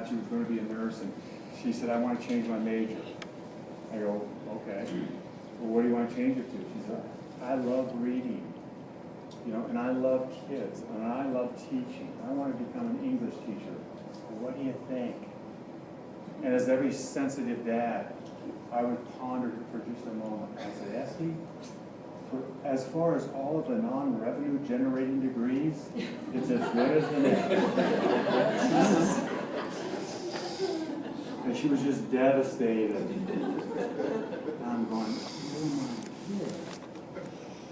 She was going to be a nurse, and she said, I want to change my major. I go, okay. Well, what do you want to change it to? She said, I love reading, and I love kids, and I love teaching. I want to become an English teacher. Well, what do you think? And as every sensitive dad, I would ponder for just a moment. I said, Esty, as far as all of the non-revenue generating degrees, it's as good as the next. And she was just devastated. I'm going, oh my kid,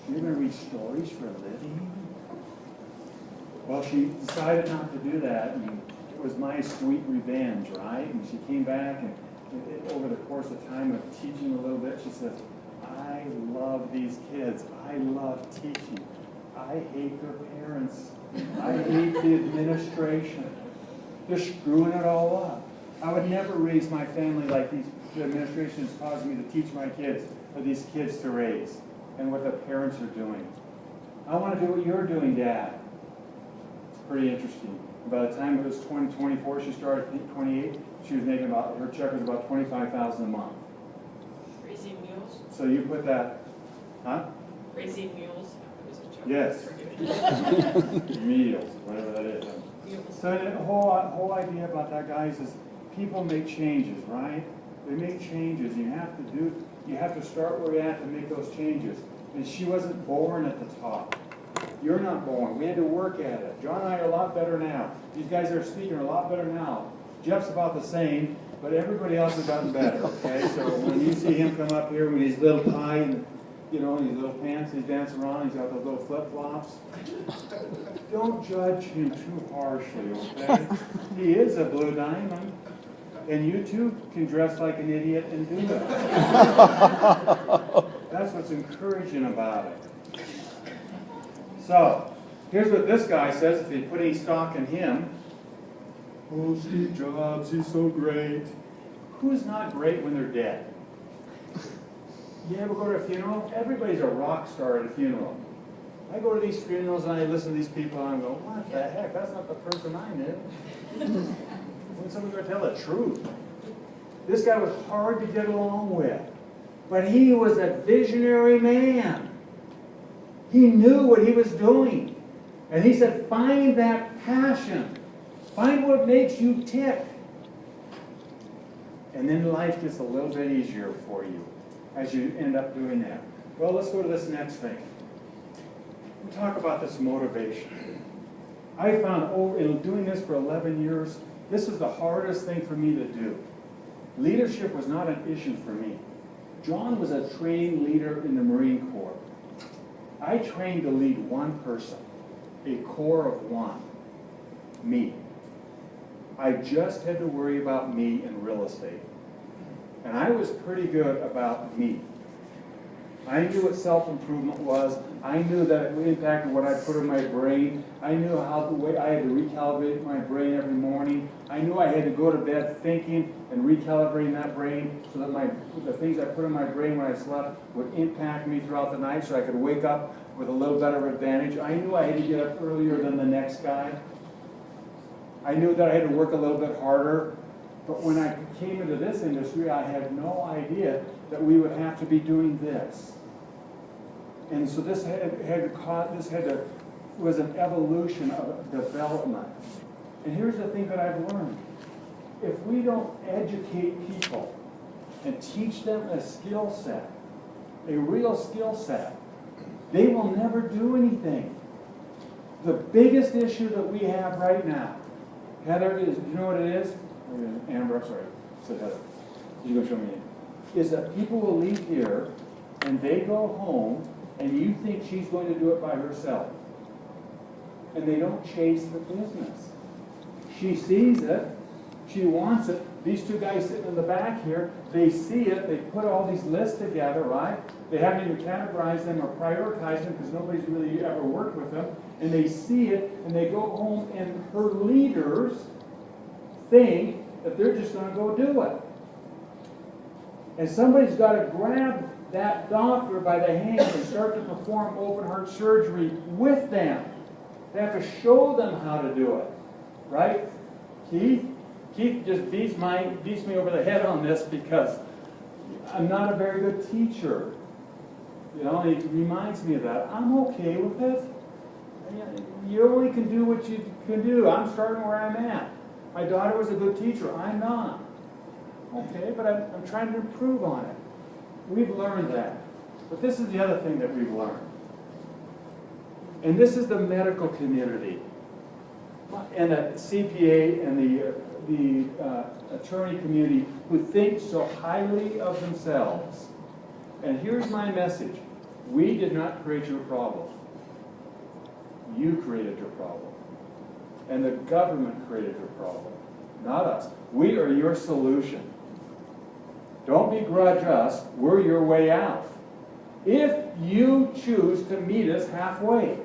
you're going to read stories for a living? Well, she decided not to do that, and it was my sweet revenge, right? And she came back, and over the course of time of teaching a little bit, she said, I love these kids. I love teaching. I hate their parents. I hate the administration. They're screwing it all up. I would never raise my family like the administration is causing me to teach my kids, or these kids to raise, and what the parents are doing. I want to do what you're doing, Dad. It's pretty interesting. By the time it was 2024, she started at 28. She was making her check was about $25,000 a month. Raising mules? So you put that, huh? Raising mules? Yes. Meals, whatever that is. So the whole idea about that, guys, is people make changes, right? They make changes. You have to start where you're at to make those changes. And she wasn't born at the top. You're not born. We had to work at it. John and I are a lot better now. These guys that are speaking are a lot better now. Jeff's about the same, but everybody else has gotten better, okay? So when you see him come up here with his little tie and, these little pants, he's dancing around, he's got those little flip-flops. Don't judge him too harshly, okay? He is a blue diamond, and you too can dress like an idiot and do it. That's what's encouraging about it. So, here's what this guy says if you put any stock in him. Oh, Steve Jobs, he's so great. Who's not great when they're dead? You ever go to a funeral? Everybody's a rock star at a funeral. I go to these funerals and I listen to these people and I go, what the heck? That's not the person I knew. When someone's going to tell the truth. This guy was hard to get along with. But he was a visionary man. He knew what he was doing. And he said, find that passion. Find what makes you tick. And then life gets a little bit easier for you as you end up doing that. Well, let's go to this next thing. We'll talk about this motivation. I found in doing this for 11 years, this is the hardest thing for me to do. Leadership was not an issue for me. John was a trained leader in the Marine Corps. I trained to lead one person, a corps of one, me. I just had to worry about me in real estate. And I was pretty good about me. I knew what self-improvement was. I knew that it impacted what I put in my brain. I knew how the way I had to recalibrate my brain every morning. I knew I had to go to bed thinking and recalibrating that brain so that the things I put in my brain when I slept would impact me throughout the night so I could wake up with a little better advantage. I knew I had to get up earlier than the next guy. I knew that I had to work a little bit harder. But when I came into this industry, I had no idea that we would have to be doing this. And so this was an evolution of development. And here's the thing that I've learned. If we don't educate people and teach them a skill set, a real skill set, they will never do anything. The biggest issue that we have right now, Heather, is, you know what it is? Amber, I'm sorry, said Heather. You're going to show me it. Is that people will leave here and they go home and you think she's going to do it by herself. And they don't chase the business. She sees it. She wants it. These two guys sitting in the back here, they see it. They put all these lists together, right? They haven't even categorized them or prioritized them because nobody's really ever worked with them. And they see it and they go home and her leaders think that they're just going to go do it. And somebody's got to grab that doctor by the hand and start to perform open heart surgery with them. They have to show them how to do it. Right? Keith, Keith just beats me over the head on this because I'm not a very good teacher. You know, and he reminds me of that. I'm okay with it. You only can do what you can do. I'm starting where I'm at. My daughter was a good teacher. I'm not. Okay, but I'm trying to improve on it. We've learned that. But this is the other thing that we've learned. And this is the medical community. And the CPA and the attorney community who think so highly of themselves. And here's my message. We did not create your problem. You created your problem. And the government created your problem, not us. We are your solution. Don't begrudge us. We're your way out. If you choose to meet us halfway.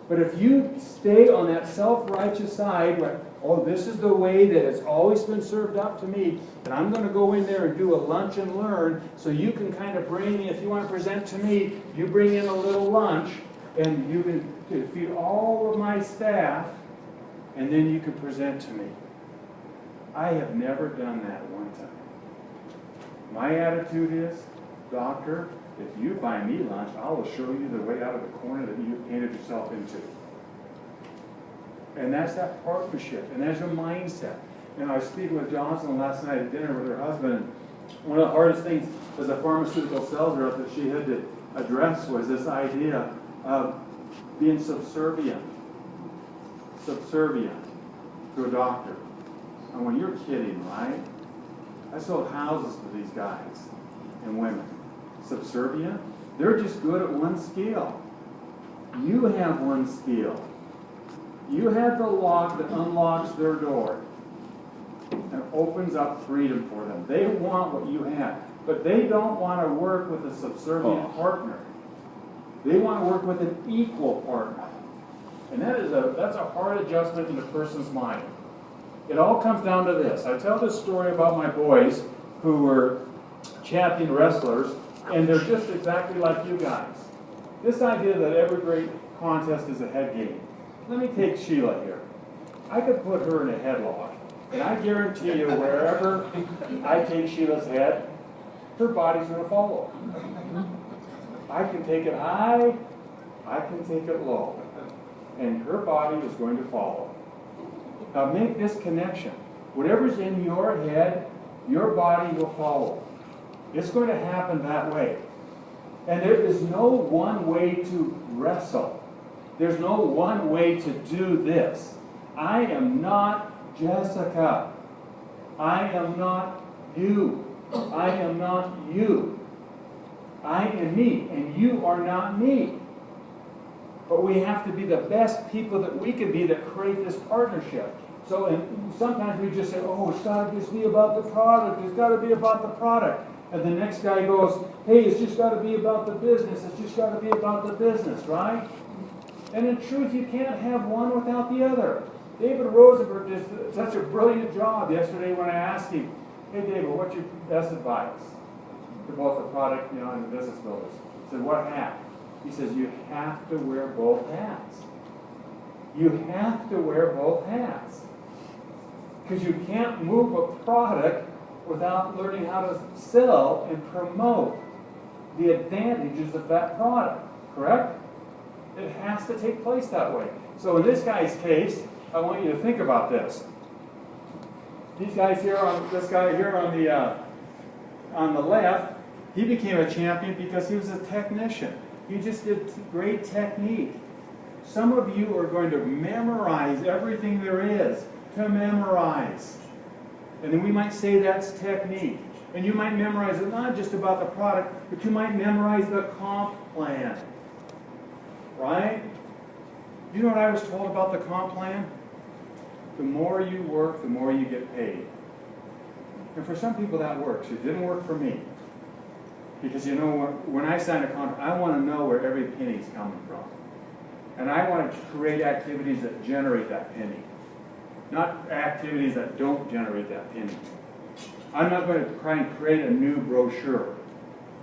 But if you stay on that self-righteous side, like, oh, this is the way that it's always been served up to me, and I'm going to go in there and do a lunch and learn, so you can kind of bring me, if you want to present to me, you bring in a little lunch, and you can feed all of my staff, and then you can present to me. I have never done that one time. My attitude is, doctor, if you buy me lunch, I will show you the way out of the corner that you painted yourself into. And that's that partnership, and that's your mindset. And I was speaking with Jocelyn last night at dinner with her husband. One of the hardest things as a pharmaceutical sales rep that she had to address was this idea of being subservient to a doctor. And when you're kidding, right? I sold houses to these guys and women. Subservient? They're just good at one skill. You have one skill. You have the lock that unlocks their door and opens up freedom for them. They want what you have, but they don't want to work with a subservient partner. They want to work with an equal partner. And that's a hard adjustment in a person's mind. It all comes down to this. I tell this story about my boys who were champion wrestlers, and they're just exactly like you guys. This idea that every great contest is a head game. Let me take Sheila here. I could put her in a headlock, and I guarantee you wherever I take Sheila's head, her body's going to follow. I can take it high, I can take it low, and her body is going to follow. Now make this connection. Whatever's in your head, your body will follow. It's going to happen that way. And there is no one way to wrestle. There's no one way to do this. I am not Jessica. I am not you. I am not you. I am me, and you are not me. But we have to be the best people that we can be that create this partnership. So sometimes we just say, oh, it's got to just be about the product. It's got to be about the product. And the next guy goes, hey, it's just got to be about the business. It's just got to be about the business, right? And in truth, you can't have one without the other. David Rosenberg did such a brilliant job yesterday when I asked him, hey, David, what's your best advice to both the product and the business builders? He said, what hat? He says, you have to wear both hats. You have to wear both hats. Because you can't move a product without learning how to sell and promote the advantages of that product, correct? It has to take place that way. So in this guy's case, I want you to think about this. These guys here, this guy here on the left, he became a champion because he was a technician. He just did great technique. Some of you are going to memorize everything there is to memorize. And then we might say that's technique. And you might memorize it not just about the product, but you might memorize the comp plan. Right? You know what I was told about the comp plan? The more you work, the more you get paid. And for some people that works. It didn't work for me. Because you know, when I sign a contract, I want to know where every penny's coming from. And I want to create activities that generate that penny. Not activities that don't generate that penny. I'm not going to try and create a new brochure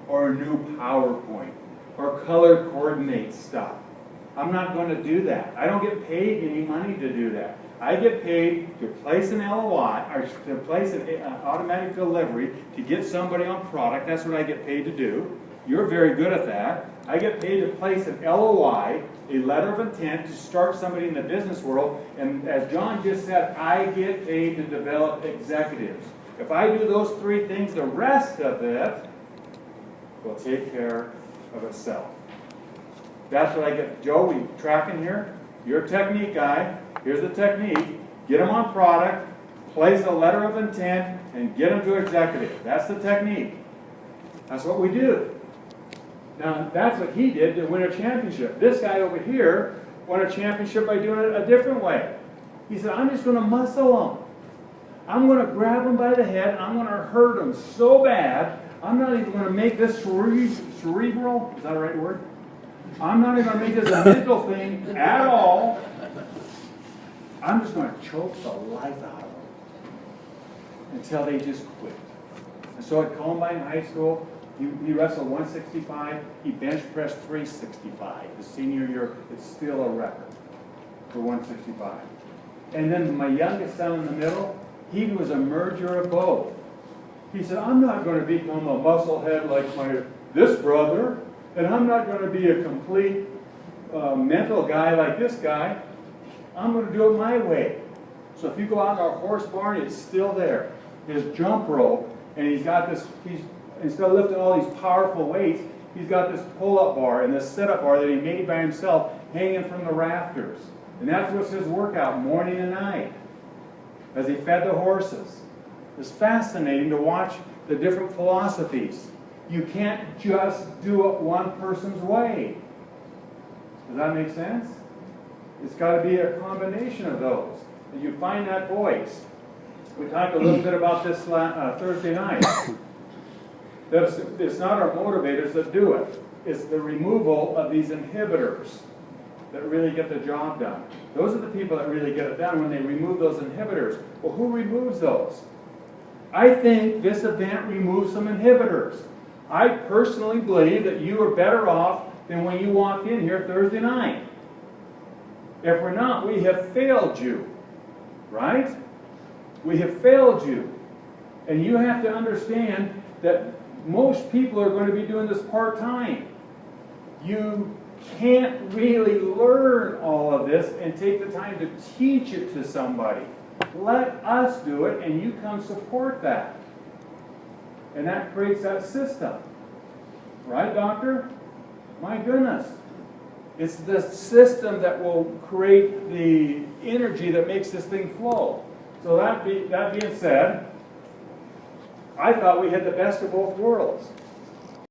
or a new PowerPoint or color coordinate stuff. I'm not going to do that. I don't get paid any money to do that. I get paid to place an LOI, or to place an automatic delivery to get somebody on product. That's what I get paid to do. You're very good at that. I get paid to place an LOI, a letter of intent, to start somebody in the business world. And as John just said, I get paid to develop executives. If I do those three things, the rest of it will take care of itself. That's what I get. Joe, we tracking here? You're a technique guy. Here's the technique. Get them on product, place a letter of intent, and get them to executive. That's the technique. That's what we do. Now, that's what he did to win a championship. This guy over here won a championship by doing it a different way. He said, I'm just going to muscle them. I'm going to grab them by the head. I'm going to hurt them so bad, I'm not even going to make this cerebral. Is that the right word? I'm not even going to make this a mental thing at all. I'm just going to choke the life out of them until they just quit. And so at Columbine High School, he wrestled 165. He bench pressed 365. His senior year, it's still a record for 165. And then my youngest son in the middle, he was a merger of both. He said, I'm not going to become a musclehead like this brother, and I'm not going to be a complete mental guy like this guy. I'm going to do it my way. So if you go out in our horse barn, it's still there. His jump rope, and he's got this, instead of lifting all these powerful weights, he's got this pull-up bar and this sit-up bar that he made by himself hanging from the rafters. And that's what's his workout morning and night as he fed the horses. It's fascinating to watch the different philosophies. You can't just do it one person's way. Does that make sense? It's got to be a combination of those. And you find that voice. We talked a little bit about this Thursday night. It's not our motivators that do it. It's the removal of these inhibitors that really get the job done. Those are the people that really get it done when they remove those inhibitors. Well, who removes those? I think this event removes some inhibitors. I personally believe that you are better off than when you walked in here Thursday night. If we're not, we have failed you. Right? We have failed you. And you have to understand that most people are going to be doing this part-time. You can't really learn all of this and take the time to teach it to somebody. Let us do it, and you come support that. And that creates that system. Right, doctor? My goodness. It's the system that will create the energy that makes this thing flow. So that being said, I thought we had the best of both worlds.